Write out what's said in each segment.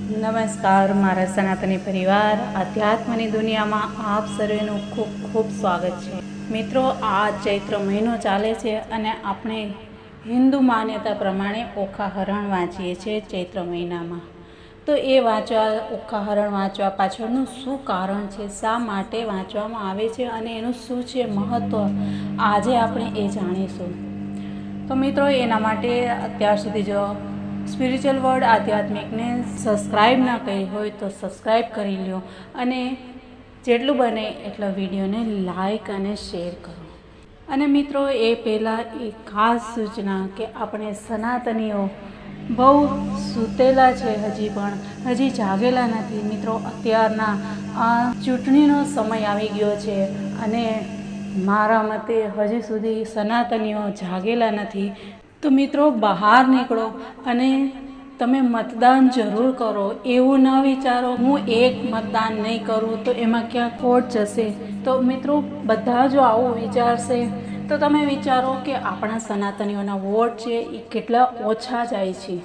નમસ્કાર મારા સનાતની પરિવાર આધ્યાત્મની દુનિયામાં આપ સર્વેનું ખૂબ ખૂબ સ્વાગત છે। મિત્રો, આ ચૈત્ર મહિનો ચાલે છે અને આપણે હિન્દુ માન્યતા પ્રમાણે ઓખાહરણ વાંચીએ છીએ ચૈત્ર મહિનામાં। તો એ ઓખાહરણ વાંચવા પાછળનું શું કારણ છે, શા માટે વાંચવામાં આવે છે અને એનું શું છે મહત્ત્વ, આજે આપણે એ જાણીશું। તો મિત્રો, એના માટે અત્યાર સુધી જો સ્પિરિચ્યુઅલ વર્લ્ડ આધ્યાત્મિકને સબસ્ક્રાઈબ ના કરી હોય તો સબસ્ક્રાઈબ કરી લો અને જેટલું બને એટલા વિડીયોને લાઈક અને શેર કરો। અને મિત્રો, એ પહેલાં એક ખાસ સૂચના કે આપણે સનાતનીઓ બહુ સૂતેલા છે, હજી જાગેલા નથી। મિત્રો, અત્યારના આ ચૂંટણીનો સમય આવી ગયો છે અને મારા મતે હજી સુધી સનાતનીઓ જાગેલા નથી। તો મિત્રો, બહાર નીકળો અને તમે મતદાન જરૂર કરો। એવું ન વિચારો હું એક મતદાન નહીં કરું તો એમાં ક્યાં ખોટ જશે। તો મિત્રો, બધા જો આવું વિચારશે તો તમે વિચારો કે આપણા સનાતનીઓના વોટ છે એ કેટલા ઓછા જાય છે।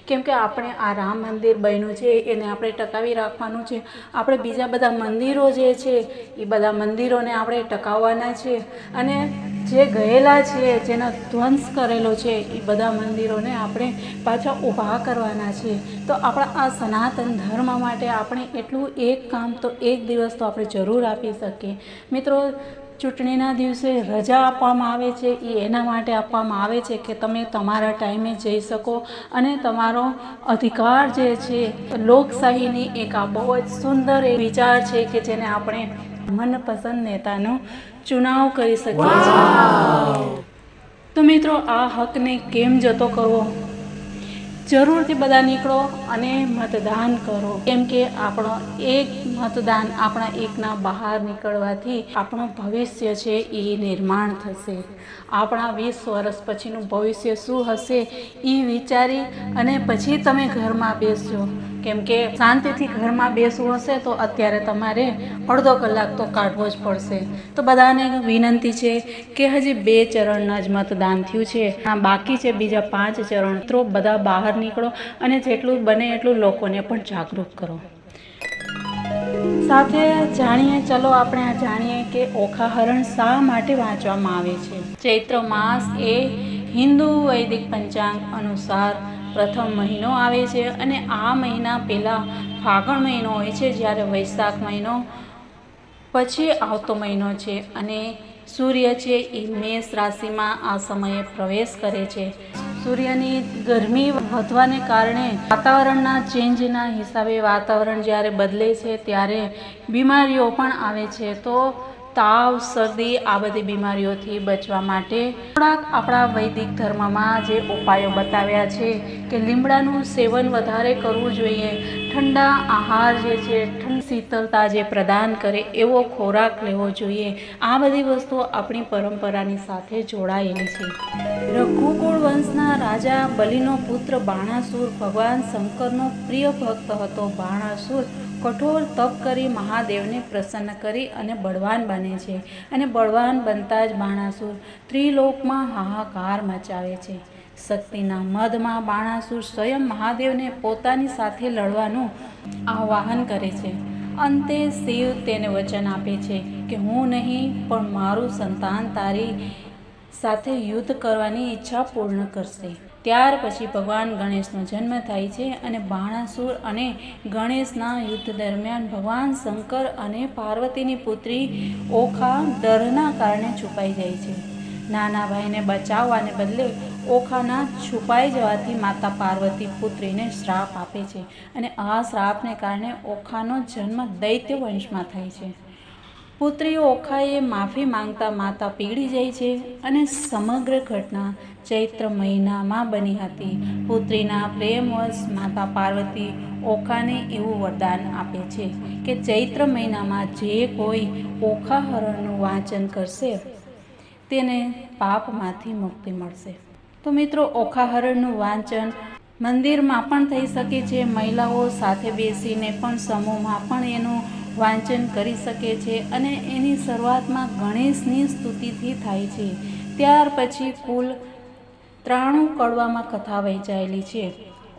કેમ કે આપણે આ રામ મંદિર બન્યું છે એને આપણે ટકાવી રાખવાનું છે। આપણે બીજા બધા મંદિરો જે છે એ બધા મંદિરોને આપણે ટકાવવાના છે અને જે ગયેલા છે, જેનો ધ્વંસ કરેલો છે એ બધા મંદિરોને આપણે પાછા ઊભા કરવાના છે। તો આપણા આ સનાતન ધર્મ માટે આપણે એટલું એક કામ તો એક દિવસ તો આપણે જરૂર આપી શકીએ। મિત્રો, ચૂંટણીના દિવસે રજા આપવામાં આવે છે એ એના માટે આપવામાં આવે છે કે તમે તમારા ટાઈમે જઈ શકો અને તમારો અધિકાર જે છે, લોકશાહીની એક આ બહુ જ સુંદર વિચાર છે કે જેને આપણે મનપસંદ નેતાનો ચુનાવ કરી શકીએ છીએ। તો મિત્રો, આ હકને કેમ જતો કરવો? જરૂરથી બધા નીકળો અને મતદાન કરો। કેમ કે આપણો એક મતદાન, આપણા એકના બહાર નીકળવાથી આપણું ભવિષ્ય છે એ નિર્માણ થશે। આપણા 20 વર્ષ પછીનું ભવિષ્ય શું હશે એ વિચારી અને પછી તમે ઘરમાં બેસજો। કેમ કે શાંતિથી ઘરમાં બેસવું હશે તો અત્યારે તમારે અડધો કલાક તો કાઢવો જ પડશે। તો બધાને વિનંતી છે કે હજી 2 ચરણના જ મતદાન થયું છે, બાકી છે બીજા 5 ચરણ। તો બધા બહાર નીકળો અને જેટલું બને એટલું લોકોને પણ જાગૃત કરો। સાથે આપણે જાણીએ કે ઓખાહરણ શા માટે વાંચવામાં આવે છે। ચૈત્ર માસ એ હિન્દુ વૈદિક પંચાંગ અનુસાર પ્રથમ મહિનો આવે છે અને આ મહિના પહેલાં ફાગણ મહિનો હોય છે, જ્યારે વૈશાખ મહિનો પછી આવતો મહિનો છે અને સૂર્ય છે એ મેષ રાશિમાં આ સમયે પ્રવેશ કરે છે। સૂર્યની ગરમી વધવાને કારણે વાતાવરણના ચેન્જના હિસાબે વાતાવરણ જ્યારે બદલે છે ત્યારે બીમારીઓ પણ આવે છે। તો તાવ, શરદી આ બધી બીમારીઓથી બચવા માટે થોડાક આપણા વૈદિક ધર્મમાં જે ઉપાયો બતાવ્યા છે કે લીમડાનું સેવન વધારે કરવું જોઈએ, ઠંડા આહાર જે છે, શીતળતા જે પ્રદાન કરે એવો ખોરાક લેવો જોઈએ। આ બધી વસ્તુઓ આપણી પરંપરાની સાથે જોડાયેલી છે। રઘુકુળ વંશના રાજા બલિનો પુત્ર બાણાસુર ભગવાન શંકરનો પ્રિય ભક્ત હતો। બાણાસુર કઠોર તપ કરી મહાદેવને પ્રસન્ન કરી અને બળવાન બને છે અને બળવાન બનતા જ બાણાસુર ત્રિલોકમાં હાહાકાર મચાવે છે। શક્તિના મદમાં બાણાસુર સ્વયં મહાદેવને પોતાની સાથે લડવાનું આહ્વાન કરે છે। અંતે શિવ તેને વચન આપે છે કે હું નહીં પણ મારું સંતાન તારી સાથે યુદ્ધ કરવાની ઈચ્છા પૂર્ણ કરશે। ત્યાર પછી ભગવાન ગણેશનો જન્મ થાય છે અને બાણાસુર અને ગણેશના યુદ્ધ દરમિયાન ભગવાન શંકર અને પાર્વતીની પુત્રી ઓખા ડરના કારણે છુપાઈ જાય છે। નાના ભાઈને બચાવવાને બદલે ઓખાના છુપાઈ જવાથી માતા પાર્વતી પુત્રીને શ્રાપ આપે છે અને આ શ્રાપને કારણે ઓખાનો જન્મ દૈત્ય વંશમાં થાય છે। પુત્રી ઓખાએ માફી માંગતા માતા પીગળી જાય છે અને સમગ્ર ઘટના ચૈત્ર મહિનામાં બની હતી। પુત્રીના પ્રેમવશ માતા પાર્વતી ઓખાને એવું વરદાન આપે છે કે ચૈત્ર મહિનામાં જે કોઈ ઓખાહરણનું વાંચન કરશે તેને પાપમાંથી મુક્તિ મળશે। તો મિત્રો, ઓખાહરણનું વાંચન મંદિરમાં પણ થઈ શકે છે, મહિલાઓ સાથે બેસીને પણ સમૂહમાં પણ એનું વાંચન કરી શકે છે અને એની શરૂઆતમાં ગણેશની સ્તુતિથી થાય છે। ત્યાર પછી કુલ 93 કડવામાં કથા વહેંચાયેલી છે।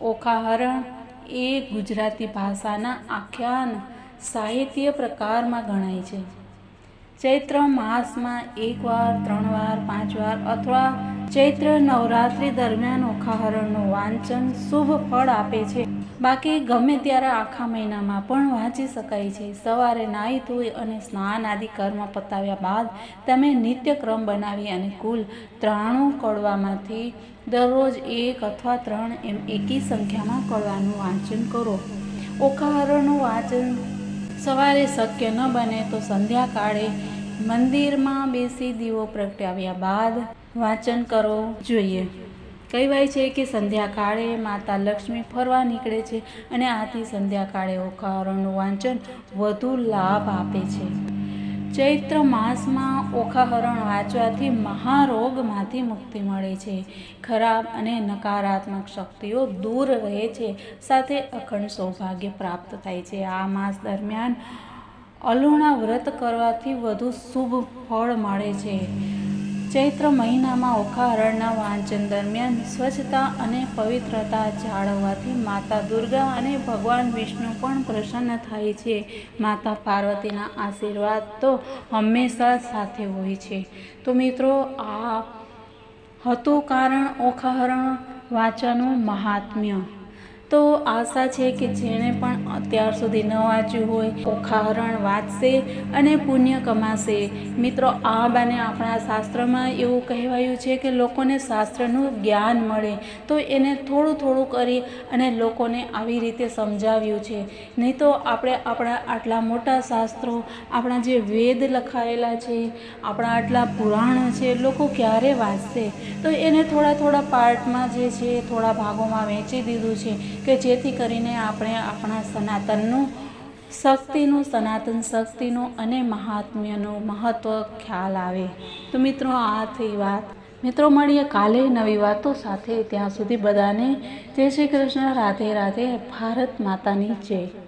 ઓખાહરણ એ ગુજરાતી ભાષાના આખ્યાન સાહિત્ય પ્રકારમાં ગણાય છે. ચૈત્ર માસમાં 1 વાર, 3 વાર, 5 વાર અથવા ચૈત્ર નવરાત્રિ દરમિયાન ઓખાહરણનું વાંચન શુભ ફળ આપે છે. બાકી ગમે ત્યારે આખા મહિનામાં પણ વાંચી શકાય છે. સવારે નાહી ધોઈ અને સ્નાન આદિ કર્મ પતાવ્યા બાદ તમે નિત્યક્રમ બનાવી અને કુલ 93 કડવામાંથી દરરોજ 1 અથવા 3 એમ એકી સંખ્યામાં કડવાનું વાંચન કરો. ઓખાહરણનું વાંચન સવારે શક્ય ન બને તો સંધ્યાકાળે મંદિરમાં બેસી દીવો પ્રગટાવ્યા બાદ વાંચન કરવું જોઈએ. કહેવાય છે કે સંધ્યાકાળે માતા લક્ષ્મી ફરવા નીકળે છે અને આથી સંધ્યાકાળે ઓખાહરણનું વાંચન વધુ લાભ આપે છે. ચૈત્ર માસમાં ઓખાહરણ વાંચવાથી મહારોગમાંથી મુક્તિ મળે છે. ખરાબ અને નકારાત્મક શક્તિઓ દૂર રહે છે. સાથે અખંડ સૌભાગ્ય પ્રાપ્ત થાય છે. આ માસ દરમિયાન અલુણા વ્રત કરવાથી વધુ શુભ ફળ મળે છે. ચૈત્ર મહિનામાં ઓખાહરણના વાંચન દરમિયાન સ્વચ્છતા અને પવિત્રતા જાળવવાથી માતા દુર્ગા અને ભગવાન વિષ્ણુ પણ પ્રસન્ન થાય છે. માતા પાર્વતીના આશીર્વાદ તો હંમેશા સાથે હોય છે. તો મિત્રો, આ હતું કારણ ઓખાહરણ વાંચવાનું મહાત્મ્ય. તો આશા છે કે જેણે પણ અત્યાર સુધી ન વાંચ્યું હોય ઓખાહરણ વાંચશે અને પુણ્ય કમાશે. મિત્રો, આ બાને આપણા શાસ્ત્રમાં એવું કહેવાયું છે કે લોકોને શાસ્ત્રનું જ્ઞાન મળે, તો એને થોડું થોડું કરી અને લોકોને આવી રીતે સમજાવ્યું છે. નહીં તો આપણે આપણા આટલા મોટા શાસ્ત્રો, આપણા જે વેદ લખાયેલા છે, આપણા આટલા પુરાણો છે, લોકો ક્યારે વાંચશે? તો એને થોડા થોડા પાર્ટમાં જે છે થોડા ભાગોમાં વહેંચી દીધું છે કે જેથી કરીને આપણે આપણા સનાતન શક્તિનું અને મહાત્મ્યનું મહત્ત્વ ખ્યાલ આવે. તો મિત્રો, આ થઈ વાત. મિત્રો, મળીએ કાલે નવી વાતો સાથે. ત્યાં સુધી બધાને જય શ્રી કૃષ્ણ, રાધે રાધે, ભારત માતાની જય.